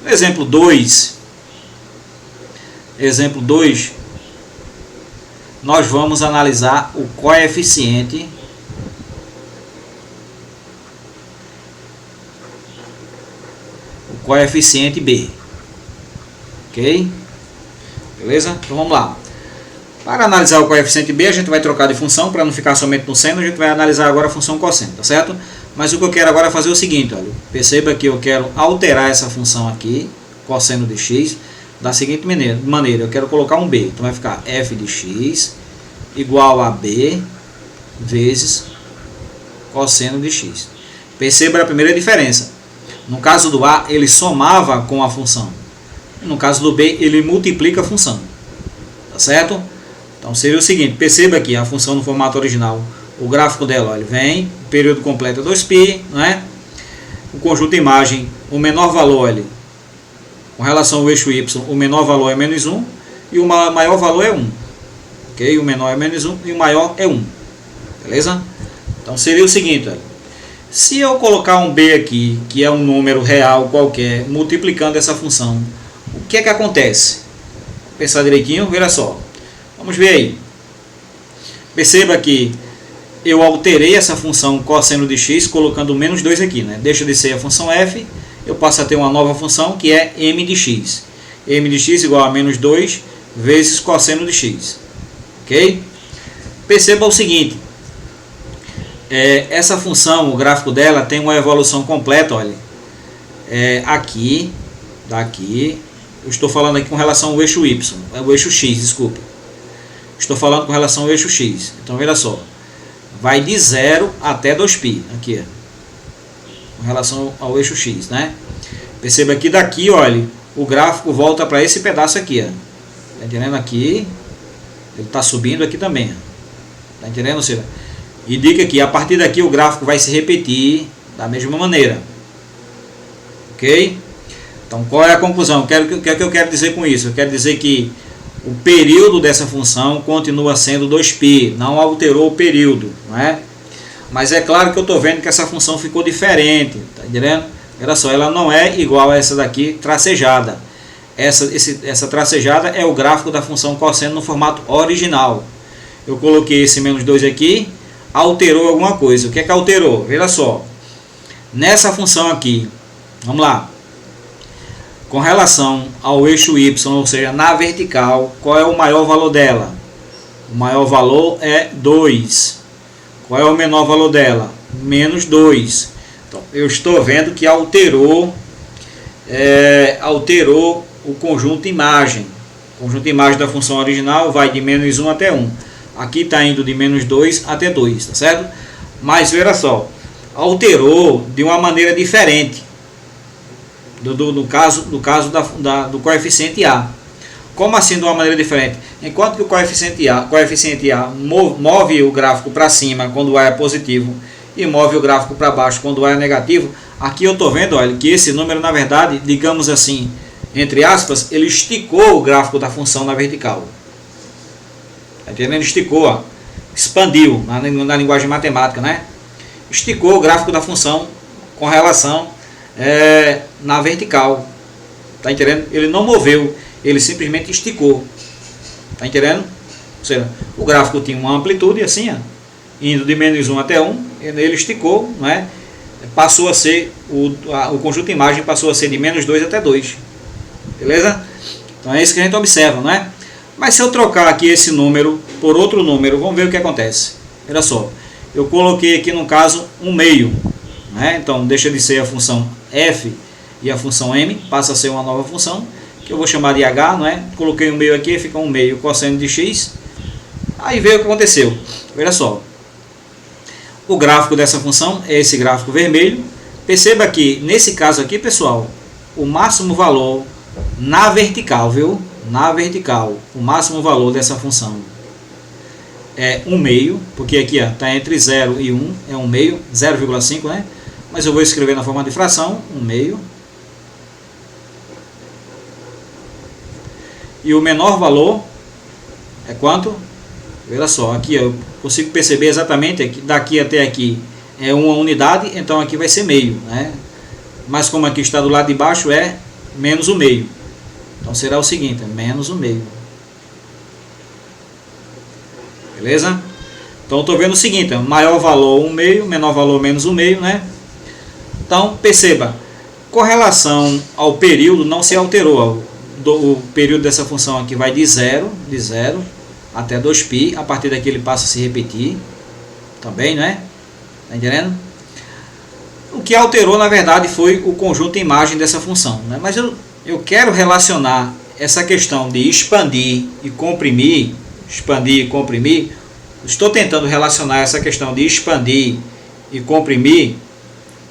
Exemplo 2, nós vamos analisar o coeficiente B. Ok? Beleza? Então vamos lá. Para analisar o coeficiente B, a gente vai trocar de função para não ficar somente no seno. A gente vai analisar agora a função cosseno, tá certo? Mas o que eu quero agora é fazer o seguinte, olha. Perceba que eu quero alterar essa função aqui, cosseno de x, da seguinte maneira. Eu quero colocar um B. Então vai ficar f de x igual a B vezes cosseno de x. Perceba a primeira diferença. No caso do A, ele somava com a função. No caso do B, ele multiplica a função. Tá certo? Então seria o seguinte, perceba aqui a função no formato original. O gráfico dela, olha, vem, o período completo é 2π, não é? O conjunto imagem, o menor valor, olha, com relação ao eixo y, o menor valor é menos 1 e o maior valor é 1. Ok? O menor é menos 1 e o maior é 1. Beleza? Então seria o seguinte, olha. Se eu colocar um b aqui, que é um número real qualquer, multiplicando essa função, o que é que acontece? Vou pensar direitinho, veja só. Vamos ver aí. Perceba que eu alterei essa função cosseno de x colocando menos 2 aqui, né? Deixa de ser a função f, eu passo a ter uma nova função que é m de x. M de x igual a menos 2 vezes cosseno de x. Ok? Perceba o seguinte. Essa função, o gráfico dela tem uma evolução completa, olha. Aqui, daqui, eu estou falando aqui com relação ao eixo y, o eixo x, desculpa. Estou falando com relação ao eixo x. Então, veja só. Vai de 0 até 2π, aqui, com relação ao eixo x, né? Perceba que daqui, olha, o gráfico volta para esse pedaço aqui, ó. Tá entendendo aqui? Ele está subindo aqui também, ó. Tá entendendo, Cira? E dica que a partir daqui o gráfico vai se repetir da mesma maneira. Ok? Então, qual é a conclusão? O que é que eu quero dizer com isso? Eu quero dizer que o período dessa função continua sendo 2π, não alterou o período, não é? Mas é claro que eu estou vendo que essa função ficou diferente, tá entendendo? Olha só, ela não é igual a essa daqui tracejada. Essa tracejada é o gráfico da função cosseno no formato original. Eu coloquei esse menos 2 aqui, alterou alguma coisa. O que é que alterou? Veja só, nessa função aqui, vamos lá. Com relação ao eixo y, ou seja, na vertical, qual é o maior valor dela? O maior valor é 2. Qual é o menor valor dela? Menos 2. Então, eu estou vendo que alterou o conjunto imagem. O conjunto imagem da função original vai de menos 1 até 1. Aqui está indo de menos 2 até 2, tá certo? Mas, veja só, alterou de uma maneira diferente. No caso do coeficiente A. Como assim de uma maneira diferente? Enquanto que o coeficiente A move o gráfico para cima quando o A é positivo e move o gráfico para baixo quando o A é negativo, aqui eu estou vendo, olha, que esse número, na verdade, digamos assim, entre aspas, ele esticou o gráfico da função na vertical. Está entendendo? Esticou, ó, expandiu na linguagem matemática, né? Esticou o gráfico da função com relação na vertical. Tá entendendo? Ele não moveu, ele simplesmente esticou. Tá entendendo? Ou seja, o gráfico tinha uma amplitude assim, ó, indo de menos 1 até 1, ele esticou, não é? Passou a ser, o conjunto imagem passou a ser de menos 2 até 2. Beleza? Então é isso que a gente observa, não é? Mas se eu trocar aqui esse número por outro número, vamos ver o que acontece. Olha só, eu coloquei aqui no caso um meio, né? Então deixa de ser a função f e a função m, passa a ser uma nova função, que eu vou chamar de h, não é? Coloquei um meio aqui, fica um meio cosseno de x. Aí veio o que aconteceu. Olha só, o gráfico dessa função é esse gráfico vermelho. Perceba que nesse caso aqui, pessoal, o máximo valor na vertical, viu? Na vertical, o máximo valor dessa função é 1 meio, porque aqui está entre 0 e 1, é 1 meio, 0,5, né? Mas eu vou escrever na forma de fração, 1 meio. E o menor valor é quanto? Veja só, aqui eu consigo perceber exatamente que daqui até aqui é uma unidade, então aqui vai ser meio, né? Mas como aqui está do lado de baixo é menos o meio. Então será o seguinte, menos o meio. Beleza? Então estou vendo o seguinte, maior valor 1 meio, menor valor menos 1 meio, né? Então perceba, com relação ao período não se alterou. O período dessa função aqui vai de 0 até 2π, a partir daqui ele passa a se repetir, também, né? Tá entendendo? O que alterou na verdade foi o conjunto imagem dessa função, né? Mas eu quero relacionar essa questão de expandir e comprimir, estou tentando relacionar essa questão de expandir e comprimir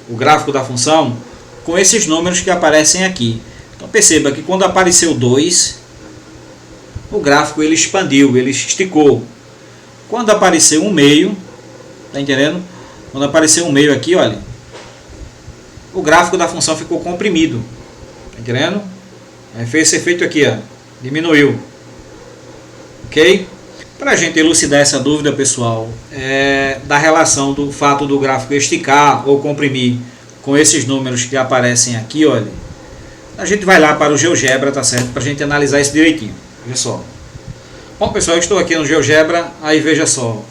o gráfico da função com esses números que aparecem aqui. Então perceba que quando apareceu 2, o gráfico ele expandiu, ele esticou. Quando apareceu 1 meio, tá entendendo? Quando apareceu 1 meio aqui, olha, o gráfico da função ficou comprimido, tá entendendo? Aí fez esse efeito aqui, ó, diminuiu, ok? Para a gente elucidar essa dúvida, pessoal, da relação do fato do gráfico esticar ou comprimir com esses números que aparecem aqui, olha, a gente vai lá para o GeoGebra, tá certo? Para a gente analisar isso direitinho. Veja só. Bom, pessoal, eu estou aqui no GeoGebra, aí veja só,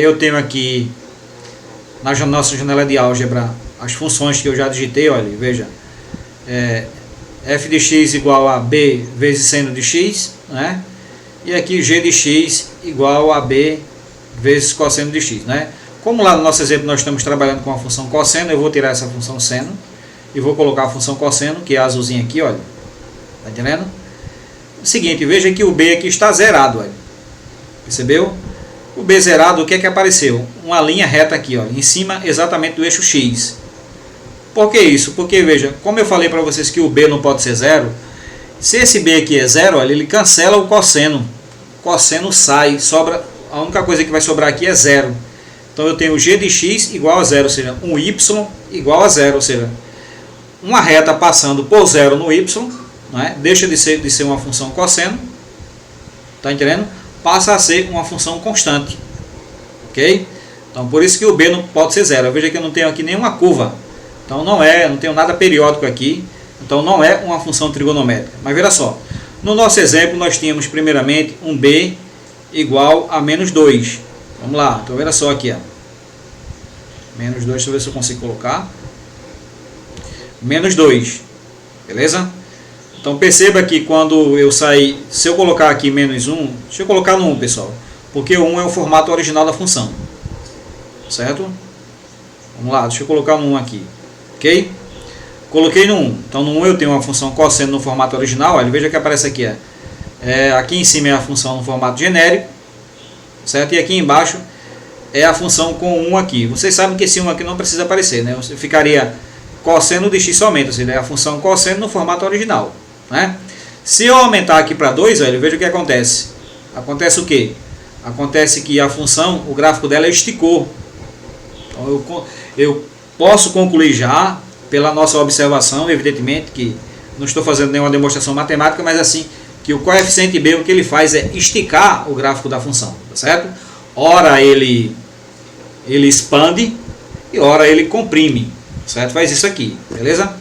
eu tenho aqui na nossa janela de álgebra as funções que eu já digitei, olha, veja, f de x igual a b vezes seno de x, né? E aqui g de x igual a b vezes cosseno de x, né? Como lá no nosso exemplo nós estamos trabalhando com a função cosseno, eu vou tirar essa função seno e vou colocar a função cosseno, que é a azulzinha aqui, olha, tá entendendo? O seguinte, veja que o b aqui está zerado, olha, percebeu? O b zerado, o que é que apareceu? Uma linha reta aqui, ó, em cima exatamente do eixo x. Por que isso? Porque, veja, como eu falei para vocês que o b não pode ser zero, se esse b aqui é zero, olha, ele cancela o cosseno. O cosseno sai, sobra, a única coisa que vai sobrar aqui é zero. Então eu tenho g de x igual a zero, ou seja, um y igual a zero, ou seja, uma reta passando por zero no y, né, deixa de ser uma função cosseno, tá entendendo? Passa a ser uma função constante, ok? Então por isso que o b não pode ser zero. Veja que eu não tenho aqui nenhuma curva, então não tenho nada periódico aqui, então não é uma função trigonométrica. Mas veja só, no nosso exemplo nós tínhamos primeiramente um b igual a menos 2. Vamos lá, então veja só aqui, ó. Menos 2, deixa eu ver se eu consigo colocar. Menos 2, beleza? Então perceba que quando eu sair, se eu colocar aqui menos 1, deixa eu colocar no 1, pessoal, porque o 1 é o formato original da função, certo? Vamos lá, deixa eu colocar no 1 aqui, ok? Coloquei no 1, então no 1 eu tenho uma função cosseno no formato original, olha, veja que aparece aqui, aqui em cima é a função no formato genérico, certo? E aqui embaixo é a função com 1 aqui. Vocês sabem que esse 1 aqui não precisa aparecer, né? Ficaria cosseno de x somente, ou seja, é a função cosseno no formato original, né? Se eu aumentar aqui para 2, olha, veja o que acontece. Acontece o quê? Acontece que a função, o gráfico dela esticou. Então eu posso concluir já, pela nossa observação, evidentemente que não estou fazendo nenhuma demonstração matemática, mas assim, que o coeficiente b, o que ele faz é esticar o gráfico da função, tá certo? Ora ele expande e ora ele comprime, certo? Faz isso aqui, beleza?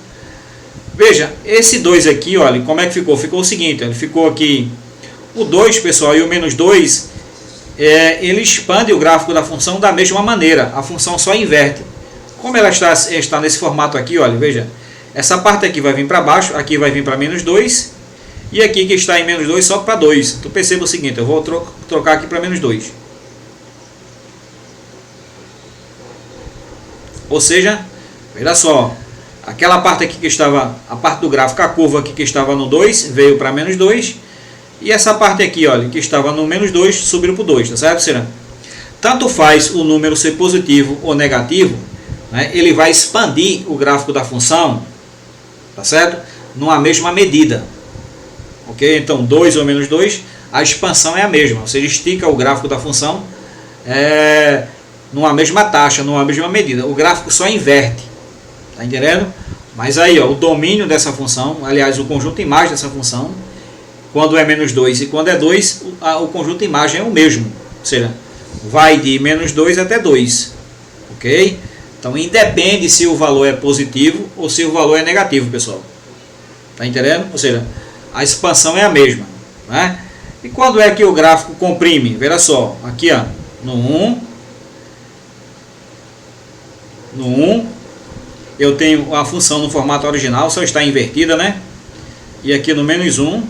Veja, esse 2 aqui, olha, como é que ficou? Ficou o seguinte, ele ficou aqui, o 2, pessoal, e o menos 2, ele expande o gráfico da função da mesma maneira, a função só inverte. Como ela está nesse formato aqui, olha, veja, essa parte aqui vai vir para baixo, aqui vai vir para menos 2, e aqui que está em menos 2 sobe para 2. Então perceba o seguinte, eu vou trocar aqui para menos 2. Ou seja, veja só, aquela parte aqui que estava, a parte do gráfico, a curva aqui que estava no 2, veio para menos 2, e essa parte aqui, olha, que estava no menos 2, subiu para o 2, tá certo, Cira? Tanto faz o número ser positivo ou negativo, né, ele vai expandir o gráfico da função, tá certo? Numa mesma medida, ok? Então 2 ou menos 2, a expansão é a mesma, ou seja, estica o gráfico da função numa mesma taxa, numa mesma medida. O gráfico só inverte, tá entendendo? Mas aí, ó, o domínio dessa função, aliás, o conjunto imagem dessa função, quando é menos 2 e quando é 2, o conjunto imagem é o mesmo, ou seja, vai de menos 2 até 2, ok? Então independe se o valor é positivo ou se o valor é negativo, pessoal. Tá entendendo? Ou seja, a expansão é a mesma, né? E quando é que o gráfico comprime? Veja só, aqui ó, no 1 eu tenho a função no formato original, só está invertida, né? E aqui no -1,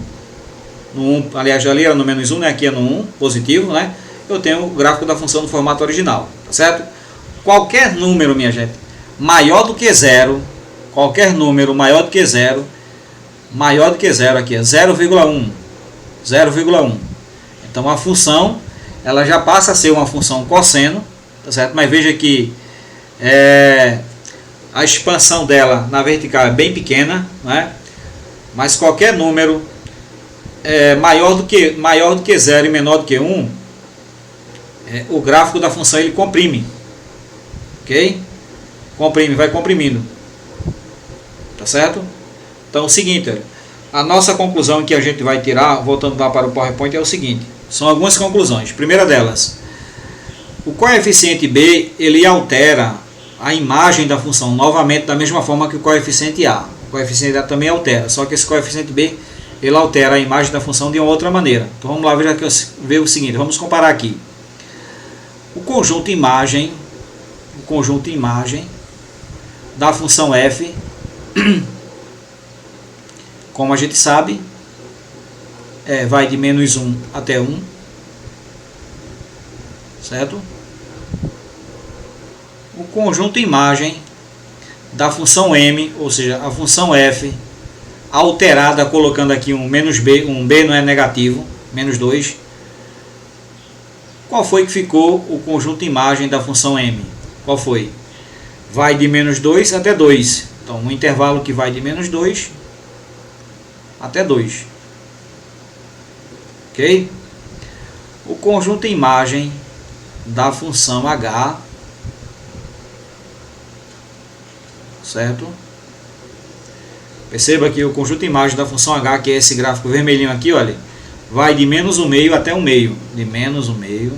aliás, ali era no -1, né? Aqui é no 1, positivo, né? Eu tenho o gráfico da função no formato original, tá certo? Qualquer número, minha gente, maior do que zero, qualquer número maior do que zero aqui é 0,1, 0,1. Então a função, ela já passa a ser uma função cosseno, tá certo? Mas veja que a expansão dela na vertical é bem pequena, né? Mas qualquer número maior do que 0 e menor do que 1, o gráfico da função ele comprime, ok? Comprime, vai comprimindo, tá certo? Então é o seguinte, a nossa conclusão que a gente vai tirar, voltando lá para o PowerPoint, é o seguinte, são algumas conclusões. Primeira delas, o coeficiente B ele altera a imagem da função novamente da mesma forma que o coeficiente A. O coeficiente A também altera, só que esse coeficiente B ele altera a imagem da função de uma outra maneira. Então vamos lá ver o seguinte, vamos comparar aqui. O conjunto imagem da função f, como a gente sabe, vai de -1 até 1, certo? O conjunto imagem da função m, ou seja, a função f, alterada colocando aqui um -b, um b não é negativo, -2. Qual foi que ficou o conjunto imagem da função m? Qual foi? Vai de -2 até 2. Então, um intervalo que vai de -2 até 2. Ok? O conjunto imagem da função h, certo? Perceba que o conjunto imagem da função h, que é esse gráfico vermelhinho aqui, olha, vai de -1/2 até 1/2. De -1/2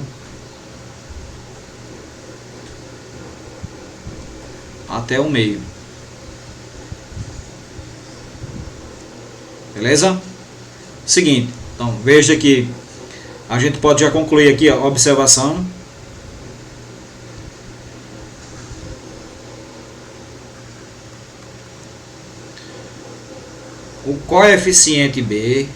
até 1/2. Beleza? Seguinte, então veja que a gente pode já concluir aqui a observação. O coeficiente B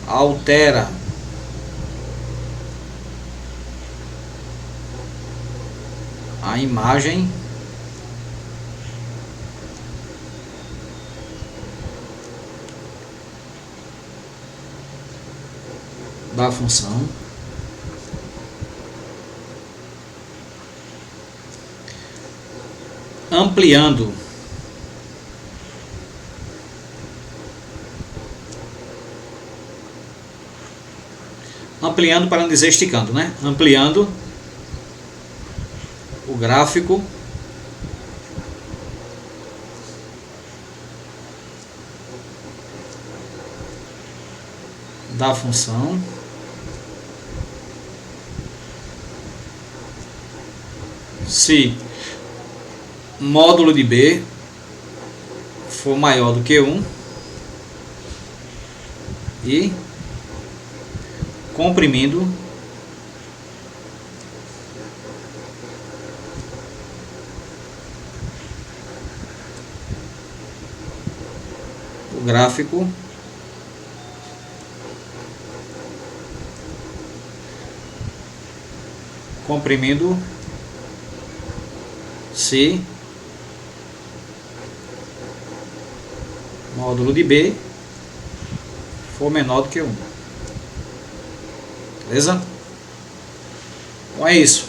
altera a imagem da função ampliando para não dizer esticando, né? Ampliando o gráfico da função se módulo de B for maior do que 1 e comprimindo o gráfico se módulo de B for menor do que 1. Beleza? Então é isso.